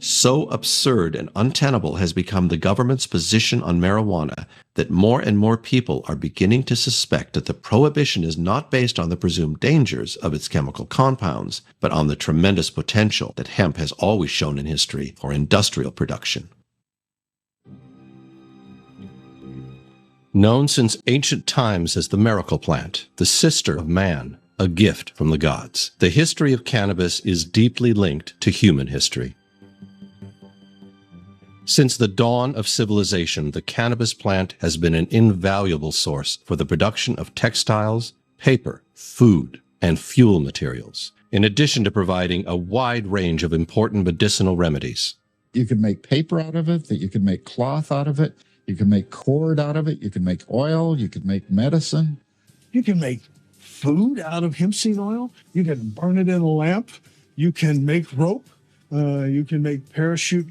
So absurd and untenable has become the government's position on marijuana that more and more people are beginning to suspect that the prohibition is not based on the presumed dangers of its chemical compounds, but on the tremendous potential that hemp has always shown in history for industrial production. Known since ancient times as the miracle plant, the sister of man, a gift from the gods, the history of cannabis is deeply linked to human history. Since the dawn of civilization, the cannabis plant has been an invaluable source for the production of textiles, paper, food, and fuel materials, in addition to providing a wide range of important medicinal remedies. You can make paper out of it, that you can make cloth out of it, you can make cord out of it, you can make oil, you can make medicine. You can make food out of hemp seed oil, you can burn it in a lamp, you can make rope, you can make parachute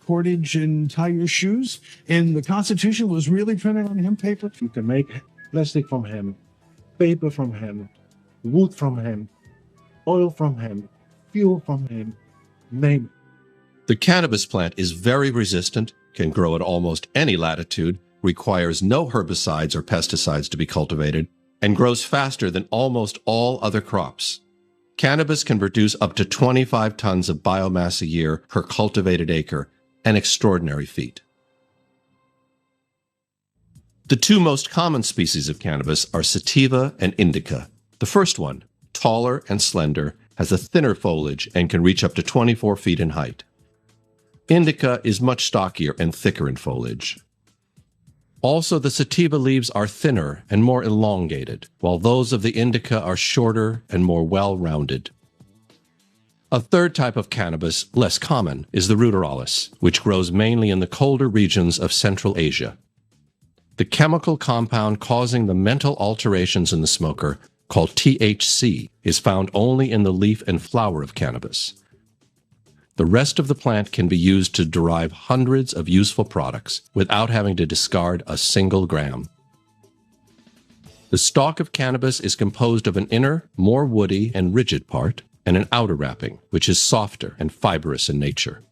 cordage and tie your shoes. And the Constitution was really printed on hemp paper. You can make plastic from hemp, paper from hemp, wood from hemp, oil from hemp, fuel from hemp, name it. The cannabis plant is very resistant, can grow at almost any latitude, requires no herbicides or pesticides to be cultivated, and grows faster than almost all other crops. Cannabis can produce up to 25 tons of biomass a year per cultivated acre, an extraordinary feat. The two most common species of cannabis are sativa and indica. The first one, taller and slender, has a thinner foliage and can reach up to 24 feet in height. Indica is much stockier and thicker in foliage. Also, the sativa leaves are thinner and more elongated, while those of the indica are shorter and more well-rounded. A third type of cannabis, less common, is the ruderalis, which grows mainly in the colder regions of Central Asia. The chemical compound causing the mental alterations in the smoker, called THC, is found only in the leaf and flower of cannabis. The rest of the plant can be used to derive hundreds of useful products without having to discard a single gram. The stalk of cannabis is composed of an inner, more woody and rigid part, and an outer wrapping, which is softer and fibrous in nature.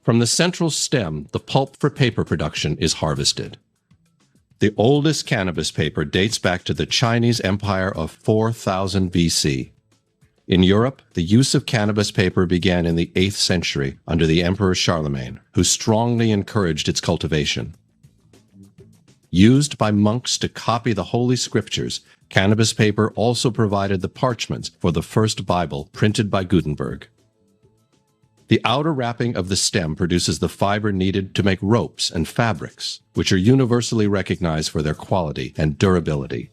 From the central stem, the pulp for paper production is harvested. The oldest cannabis paper dates back to the Chinese Empire of 4000 BC. In Europe, the use of cannabis paper began in the 8th century under the Emperor Charlemagne, who strongly encouraged its cultivation. Used by monks to copy the Holy Scriptures, cannabis paper also provided the parchments for the first Bible printed by Gutenberg. The outer wrapping of the stem produces the fiber needed to make ropes and fabrics, which are universally recognized for their quality and durability.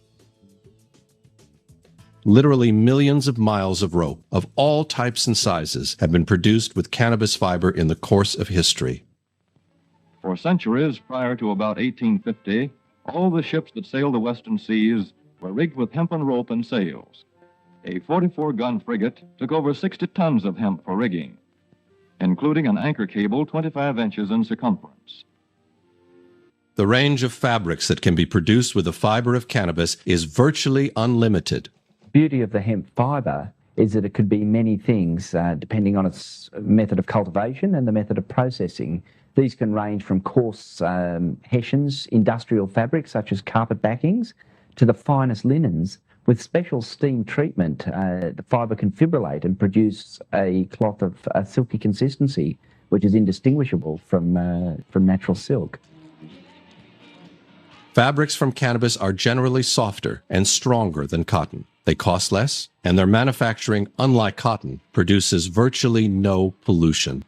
Literally millions of miles of rope of all types and sizes have been produced with cannabis fiber in the course of history. For centuries prior to about 1850, all the ships that sailed the western seas were rigged with hempen rope and sails. A 44-gun frigate took over 60 tons of hemp for rigging, including an anchor cable 25 inches in circumference. The range of fabrics that can be produced with the fiber of cannabis is virtually unlimited. The beauty of the hemp fiber is that it could be many things depending on its method of cultivation and the method of processing. These can range from coarse hessians, industrial fabrics such as carpet backings, to the finest linens. With special steam treatment, the fibre can fibrillate and produce a cloth of a silky consistency, which is indistinguishable from natural silk. Fabrics from cannabis are generally softer and stronger than cotton. They cost less, and their manufacturing, unlike cotton, produces virtually no pollution.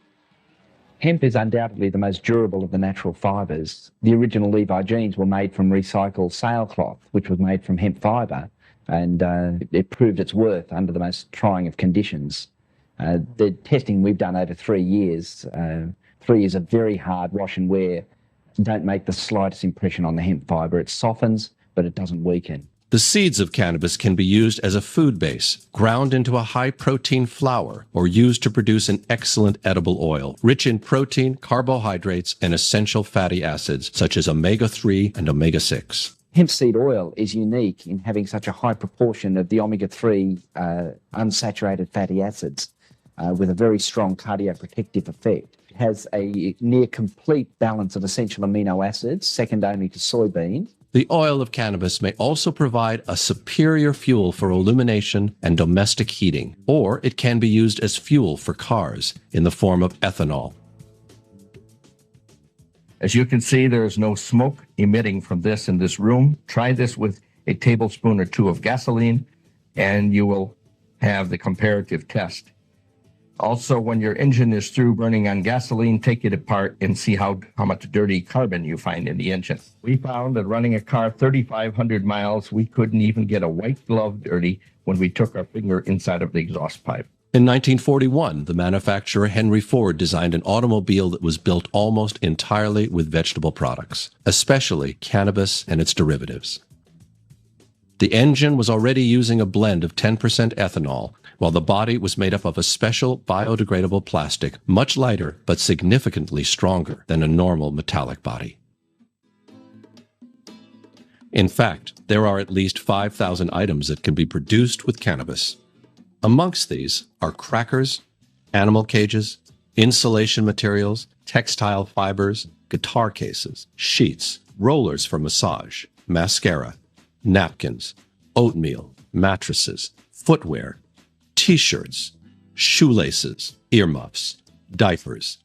Hemp is undoubtedly the most durable of the natural fibres. The original Levi jeans were made from recycled sailcloth, which was made from hemp fibre, and it proved its worth under the most trying of conditions. The testing we've done over 3 years, 3 years of very hard wash and wear, don't make the slightest impression on the hemp fibre. It softens, but it doesn't weaken. The seeds of cannabis can be used as a food base, ground into a high-protein flour, or used to produce an excellent edible oil, rich in protein, carbohydrates, and essential fatty acids, such as omega-3 and omega-6. Hemp seed oil is unique in having such a high proportion of the omega-3 unsaturated fatty acids. with a very strong cardioprotective effect. It has a near complete balance of essential amino acids, second only to soybean. The oil of cannabis may also provide a superior fuel for illumination and domestic heating, or it can be used as fuel for cars in the form of ethanol. As you can see, there is no smoke emitting from this in this room. Try this with a tablespoon or two of gasoline, and you will have the comparative test. Also, when your engine is through burning on gasoline, take it apart and see how much dirty carbon you find in the engine. We found that running a car 3,500 miles, we couldn't even get a white glove dirty when we took our finger inside of the exhaust pipe. In 1941, the manufacturer Henry Ford designed an automobile that was built almost entirely with vegetable products, especially cannabis and its derivatives. The engine was already using a blend of 10% ethanol, while the body was made up of a special biodegradable plastic, much lighter but significantly stronger than a normal metallic body. In fact, there are at least 5,000 items that can be produced with cannabis. Amongst these are crackers, animal cages, insulation materials, textile fibers, guitar cases, sheets, rollers for massage, mascara, napkins, oatmeal, mattresses, footwear, T-shirts, shoelaces, earmuffs, diapers,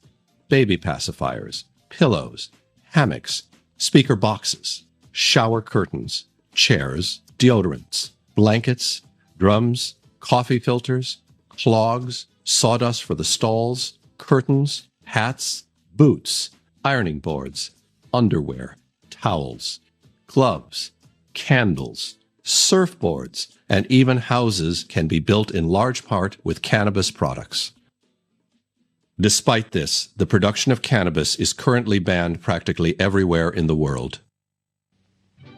baby pacifiers, pillows, hammocks, speaker boxes, shower curtains, chairs, deodorants, blankets, drums, coffee filters, clogs, sawdust for the stalls, curtains, hats, boots, ironing boards, underwear, towels, gloves, candles, surfboards, and even houses can be built in large part with cannabis products. Despite this, the production of cannabis is currently banned practically everywhere in the world.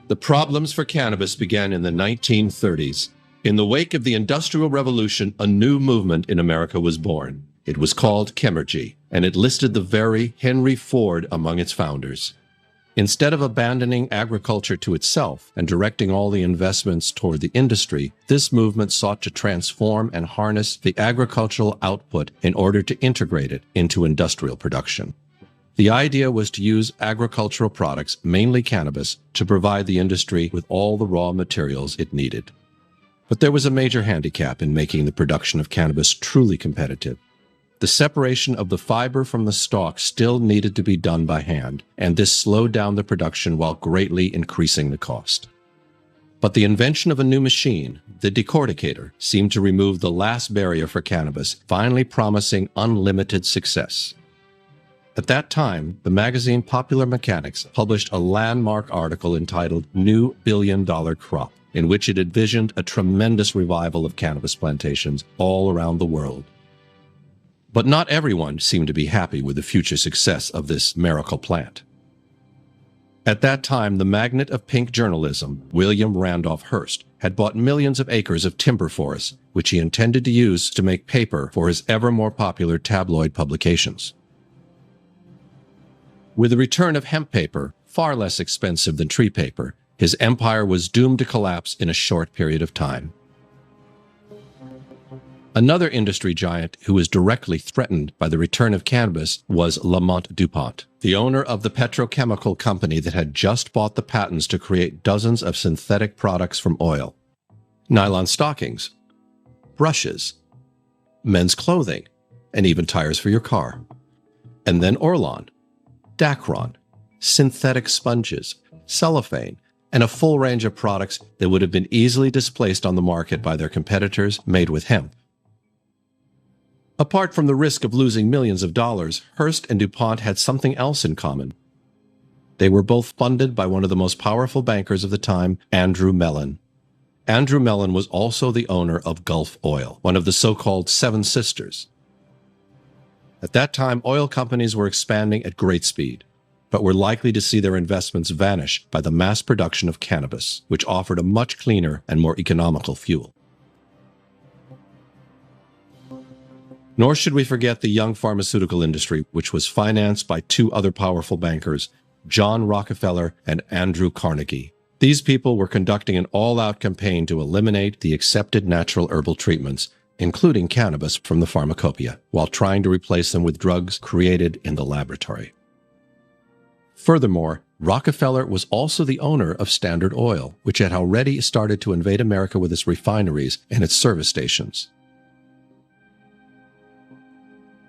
The problems for cannabis began in the 1930s. In the wake of the Industrial Revolution, a new movement in America was born. It was called Chemergy, and it listed the very Henry Ford among its founders. Instead of abandoning agriculture to itself and directing all the investments toward the industry, this movement sought to transform and harness the agricultural output in order to integrate it into industrial production. The idea was to use agricultural products, mainly cannabis, to provide the industry with all the raw materials it needed. But there was a major handicap in making the production of cannabis truly competitive. The separation of the fiber from the stalk still needed to be done by hand, and this slowed down the production while greatly increasing the cost. But the invention of a new machine, the decorticator, seemed to remove the last barrier for cannabis, finally promising unlimited success. At that time, the magazine Popular Mechanics published a landmark article entitled New Billion-Dollar Crop, in which it envisioned a tremendous revival of cannabis plantations all around the world. But not everyone seemed to be happy with the future success of this miracle plant. At that time, the magnate of pink journalism, William Randolph Hearst, had bought millions of acres of timber forests, which he intended to use to make paper for his ever more popular tabloid publications. With the return of hemp paper, far less expensive than tree paper, his empire was doomed to collapse in a short period of time. Another industry giant who was directly threatened by the return of cannabis was Lamont DuPont, the owner of the petrochemical company that had just bought the patents to create dozens of synthetic products from oil. Nylon stockings, brushes, men's clothing, and even tires for your car. And then Orlon, Dacron, synthetic sponges, cellophane, and a full range of products that would have been easily displaced on the market by their competitors made with hemp. Apart from the risk of losing millions of dollars, Hearst and DuPont had something else in common. They were both funded by one of the most powerful bankers of the time, Andrew Mellon. Andrew Mellon was also the owner of Gulf Oil, one of the so-called Seven Sisters. At that time, oil companies were expanding at great speed, but were likely to see their investments vanish by the mass production of cannabis, which offered a much cleaner and more economical fuel. Nor should we forget the young pharmaceutical industry, which was financed by two other powerful bankers, John Rockefeller and Andrew Carnegie. These people were conducting an all-out campaign to eliminate the accepted natural herbal treatments, including cannabis from the pharmacopoeia, while trying to replace them with drugs created in the laboratory. Furthermore, Rockefeller was also the owner of Standard Oil, which had already started to invade America with its refineries and its service stations.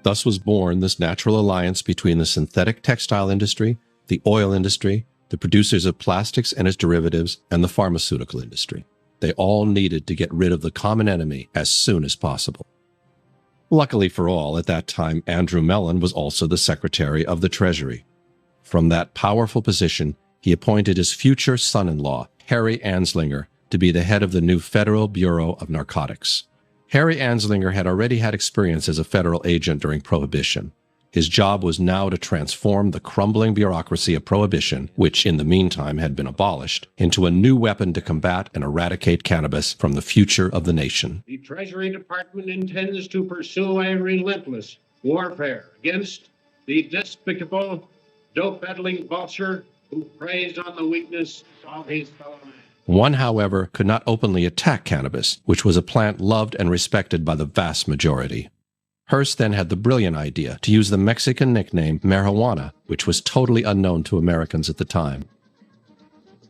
Thus was born this natural alliance between the synthetic textile industry, the oil industry, the producers of plastics and its derivatives, and the pharmaceutical industry. They all needed to get rid of the common enemy as soon as possible. Luckily for all, at that time, Andrew Mellon was also the Secretary of the Treasury. From that powerful position, he appointed his future son-in-law, Harry Anslinger, to be the head of the new Federal Bureau of Narcotics. Harry Anslinger had already had experience as a federal agent during Prohibition. His job was now to transform the crumbling bureaucracy of Prohibition, which in the meantime had been abolished, into a new weapon to combat and eradicate cannabis from the future of the nation. The Treasury Department intends to pursue a relentless warfare against the despicable, dope-peddling vulture who preys on the weakness of his fellow man. One, however, could not openly attack cannabis, which was a plant loved and respected by the vast majority. Hearst then had the brilliant idea to use the Mexican nickname marijuana, which was totally unknown to Americans at the time.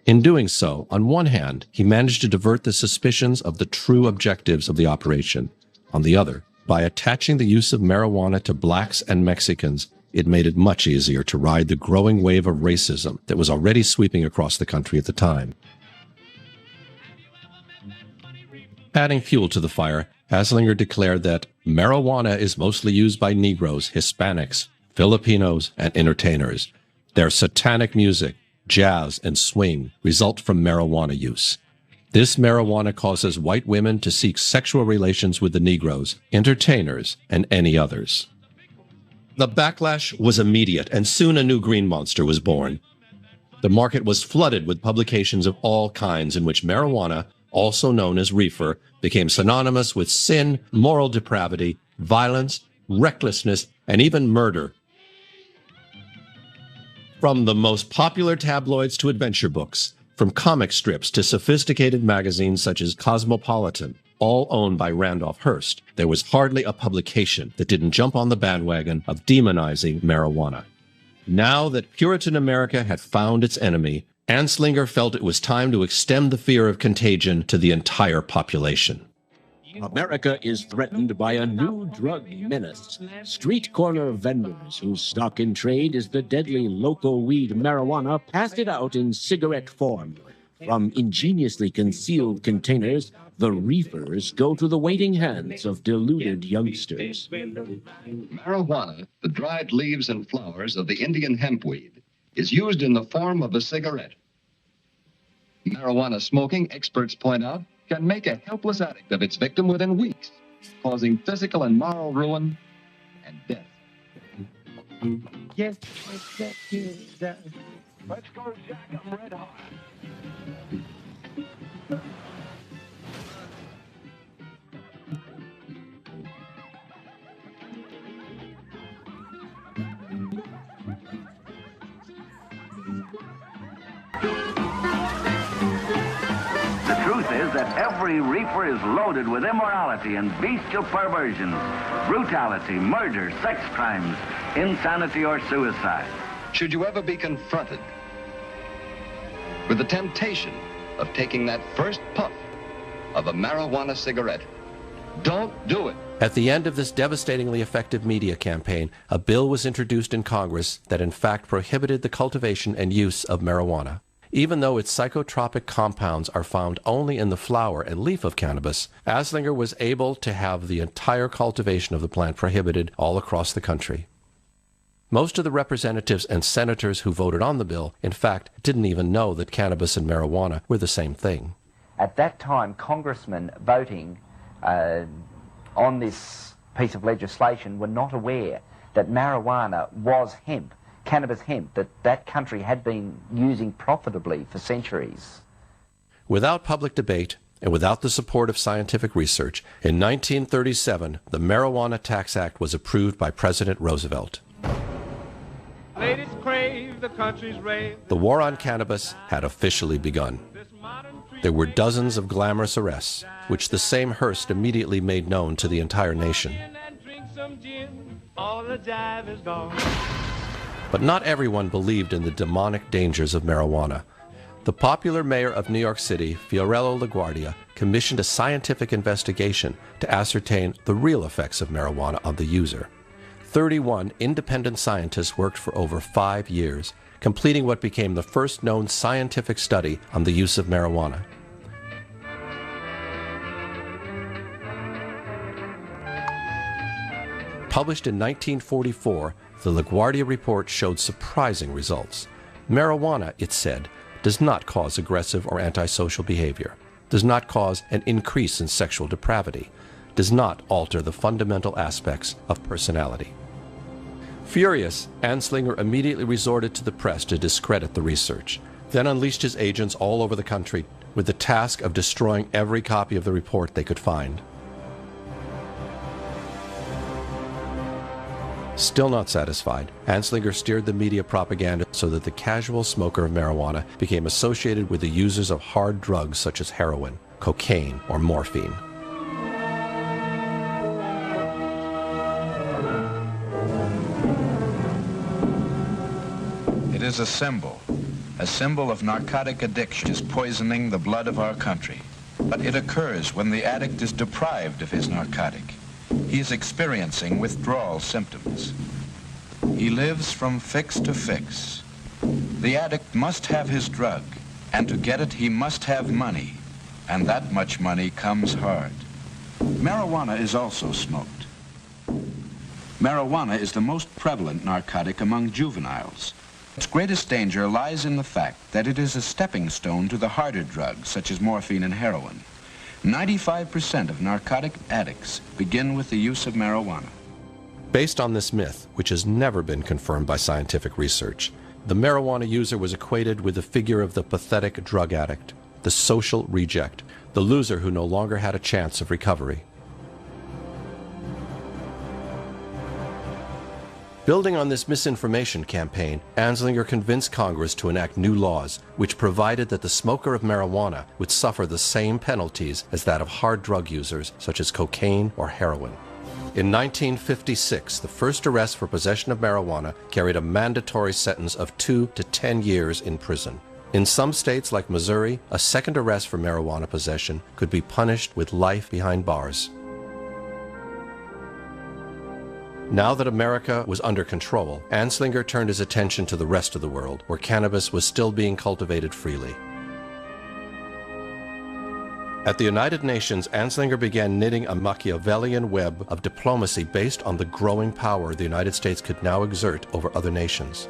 In doing so, on one hand, he managed to divert the suspicions of the true objectives of the operation. On the other, by attaching the use of marijuana to blacks and Mexicans, it made it much easier to ride the growing wave of racism that was already sweeping across the country at the time. Adding fuel to the fire, Anslinger declared that marijuana is mostly used by Negroes, Hispanics, Filipinos, and entertainers. Their satanic music, jazz, and swing result from marijuana use. This marijuana causes white women to seek sexual relations with the Negroes, entertainers, and any others. The backlash was immediate, and soon a new green monster was born. The market was flooded with publications of all kinds in which marijuana, also known as reefer, became synonymous with sin, moral depravity, violence, recklessness, and even murder. From the most popular tabloids to adventure books, from comic strips to sophisticated magazines such as Cosmopolitan, all owned by Randolph Hearst, there was hardly a publication that didn't jump on the bandwagon of demonizing marijuana. Now that Puritan America had found its enemy, Anslinger felt it was time to extend the fear of contagion to the entire population. America is threatened by a new drug menace. Street corner vendors whose stock in trade is the deadly local weed marijuana passed it out in cigarette form. From ingeniously concealed containers, the reefers go to the waiting hands of deluded youngsters. Marijuana, the dried leaves and flowers of the Indian hempweed, is used in the form of a cigarette. Marijuana smoking, experts point out, can make a helpless addict of its victim within weeks, causing physical and moral ruin and death. Yes, Let's go, Jack. I'm red hot. The truth is that every reefer is loaded with immorality and bestial perversions, brutality, murder, sex crimes, insanity, or suicide. Should you ever be confronted with the temptation of taking that first puff of a marijuana cigarette, don't do it. At the end of this devastatingly effective media campaign, a bill was introduced in Congress that in fact prohibited the cultivation and use of marijuana. Even though its psychotropic compounds are found only in the flower and leaf of cannabis, Anslinger was able to have the entire cultivation of the plant prohibited all across the country. Most of the representatives and senators who voted on the bill, in fact, didn't even know that cannabis and marijuana were the same thing. At that time, congressmen voting on this piece of legislation were not aware that marijuana was hemp, cannabis hemp, that country had been using profitably for centuries. Without public debate and without the support of scientific research, in 1937, the Marijuana Tax Act was approved by President Roosevelt. Ladies crave the country's rave. The war on cannabis had officially begun. This modern tree There were dozens of glamorous arrests, which the same Hearst immediately made known to the entire nation. But not everyone believed in the demonic dangers of marijuana. The popular mayor of New York City, Fiorello LaGuardia, commissioned a scientific investigation to ascertain the real effects of marijuana on the user. 31 independent scientists worked for over 5 years, completing what became the first known scientific study on the use of marijuana. Published in 1944, the LaGuardia report showed surprising results. Marijuana, it said, does not cause aggressive or antisocial behavior, does not cause an increase in sexual depravity, does not alter the fundamental aspects of personality. Furious, Anslinger immediately resorted to the press to discredit the research, then unleashed his agents all over the country with the task of destroying every copy of the report they could find. Still not satisfied, Anslinger steered the media propaganda so that the casual smoker of marijuana became associated with the users of hard drugs such as heroin, cocaine, or morphine. It is a symbol of narcotic addiction, is poisoning the blood of our country. But it occurs when the addict is deprived of his narcotic. He is experiencing withdrawal symptoms. He lives from fix to fix. The addict must have his drug, and to get it he must have money, and that much money comes hard. Marijuana is also smoked. Marijuana is the most prevalent narcotic among juveniles. Its greatest danger lies in the fact that it is a stepping stone to the harder drugs such as morphine and heroin. 95% of narcotic addicts begin with the use of marijuana. Based on this myth, which has never been confirmed by scientific research, the marijuana user was equated with the figure of the pathetic drug addict, the social reject, the loser who no longer had a chance of recovery. Building on this misinformation campaign, Anslinger convinced Congress to enact new laws which provided that the smoker of marijuana would suffer the same penalties as that of hard drug users such as cocaine or heroin. In 1956, the first arrest for possession of marijuana carried a mandatory sentence of 2 to 10 years in prison. In some states like Missouri, a second arrest for marijuana possession could be punished with life behind bars. Now that America was under control, Anslinger turned his attention to the rest of the world, where cannabis was still being cultivated freely. At the United Nations, Anslinger began knitting a Machiavellian web of diplomacy based on the growing power the United States could now exert over other nations.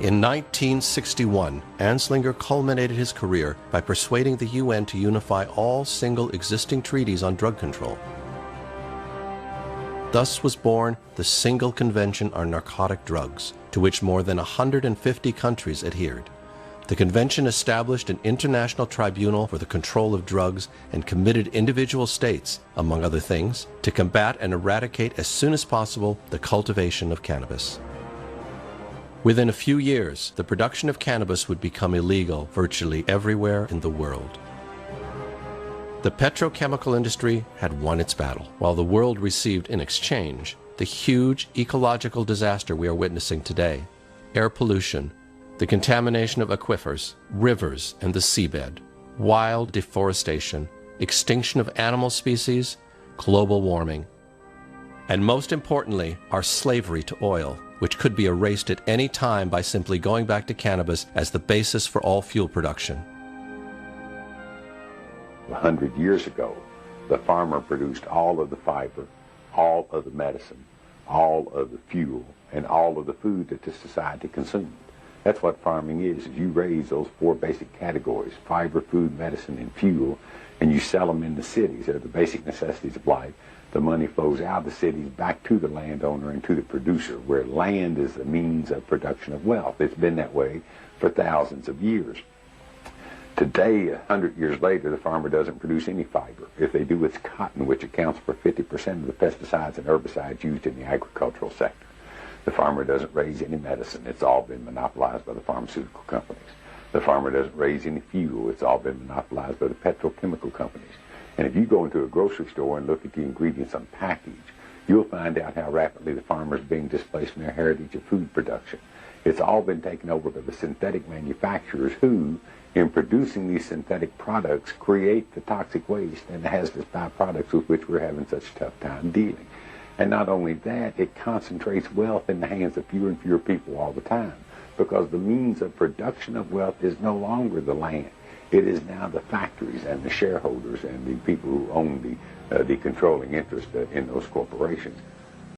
In 1961, Anslinger culminated his career by persuading the UN to unify all single existing treaties on drug control. Thus was born the Single Convention on Narcotic Drugs, to which more than 150 countries adhered. The convention established an international tribunal for the control of drugs and committed individual states, among other things, to combat and eradicate as soon as possible the cultivation of cannabis. Within a few years, the production of cannabis would become illegal virtually everywhere in the world. The petrochemical industry had won its battle, while the world received in exchange the huge ecological disaster we are witnessing today: air pollution, the contamination of aquifers, rivers, and the seabed, wild deforestation, extinction of animal species, global warming, and most importantly, our slavery to oil, which could be erased at any time by simply going back to cannabis as the basis for all fuel production. 100 years ago, the farmer produced all of the fiber, all of the medicine, all of the fuel, and all of the food that the society consumed. That's what farming is you raise those 4 basic categories: fiber, food, medicine, and fuel, and you sell them in the cities. They're the basic necessities of life. The money flows out of the cities back to the landowner and to the producer, where land is the means of production of wealth. It's been that way for thousands of years. Today, 100 years later, the farmer doesn't produce any fiber. If they do, it's cotton, which accounts for 50% of the pesticides and herbicides used in the agricultural sector. The farmer doesn't raise any medicine. It's all been monopolized by the pharmaceutical companies. The farmer doesn't raise any fuel. It's all been monopolized by the petrochemical companies. And if you go into a grocery store and look at the ingredients on the package, you'll find out how rapidly the farmer is being displaced from their heritage of food production. It's all been taken over by the synthetic manufacturers who, in producing these synthetic products, create the toxic waste and the hazardous byproducts with which we're having such a tough time dealing. And not only that, it concentrates wealth in the hands of fewer and fewer people all the time, because the means of production of wealth is no longer the land. It is now the factories and the shareholders and the people who own the controlling interest in those corporations.